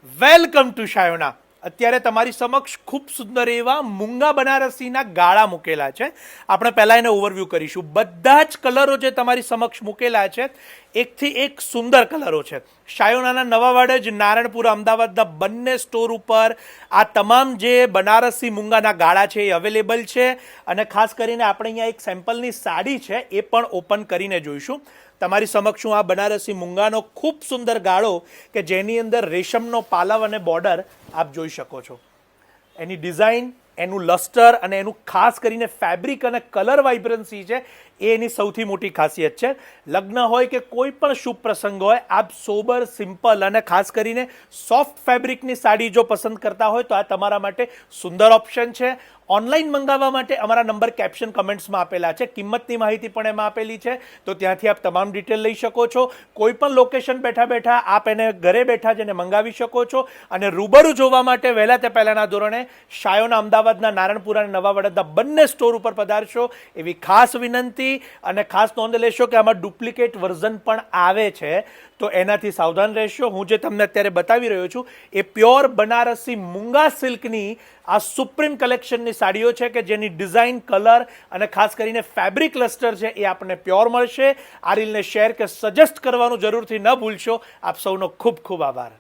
Welcome to Shayona. અત્યારે તમારી સમક્ષ ખૂબ સુંદર એવા મૂંગા બનારસીના ગાળા મૂકેલા છે. આપણે પહેલાં એને ઓવરવ્યૂ કરીશું. બધા જ કલરો જે તમારી સમક્ષ મૂકેલા છે એકથી એક સુંદર કલરો છે. શાયોનાના નવાવાડ જ નારણપુરા અમદાવાદના બંને સ્ટોર ઉપર આ તમામ જે બનારસી મૂંગાના ગાળા છે એ અવેલેબલ છે. અને ખાસ કરીને આપણે અહીંયા એક સેમ્પલની સાડી છે એ પણ ઓપન કરીને જોઈશું. તમારી સમક્ષ હું આ બનારસી મૂંગાનો ખૂબ સુંદર ગાળો કે જેની અંદર રેશમનો પાલવ અને બોર્ડર આપ જોઈ શકો છો. એની ડિઝાઇન, એનું લસ્ટર અને એનું ખાસ કરીને ફેબ્રિક અને કલર વાઇબ્રન્સી છે એ એની સૌથી મોટી ખાસિયત છે. લગ્ન હોય કે કોઈ પણ શુભ પ્રસંગ હોય, આપ સોબર, સિમ્પલ અને ખાસ કરીને સોફ્ટ ફેબ્રિકની સાડી જો પસંદ કરતા હોય તો આ તમારા માટે સુંદર ઓપ્શન છે. ઓનલાઈન મંગાવવા માટે અમારા નંબર કેપ્શન કમેન્ટ્સમાં આપેલા છે. કિંમતની માહિતી પણ એમાં આપેલી છે, તો ત્યાંથી આપ તમામ ડિટેલ લઈ શકો છો. કોઈ પણ લોકેશન બેઠા બેઠા આપ એને ઘરે બેઠા જ એને મંગાવી શકો છો. અને રૂબરૂ જોવા માટે વહેલા તે પહેલાંના ધોરણે શાયોના અમદાવાદના નારણપુરા અને નવા વડોદરા બંને સ્ટોર ઉપર પધારશો એવી ખાસ વિનંતી. અને ખાસ નોંધ લેશો કે આમાં ડુપ્લિકેટ વર્ઝન પણ આવે છે, તો એનાથી સાવધાન રહેશો. હું જે તમને અત્યારે બતાવી રહ્યો છું એ પ્યોર બનારસી મૂંગા સિલ્કની આ સુપ્રીમ કલેક્શનની સાડીઓ છે કે જેની ડિઝાઇન, કલર અને ખાસ કરીને ફેબ્રિક લસ્ટર છે એ આપણને પ્યોર મળશે. આ રીલને શેર કે સજેસ્ટ કરવાનું જરૂરથી ન ભૂલશો. આપ સૌનો ખૂબ ખૂબ આભાર.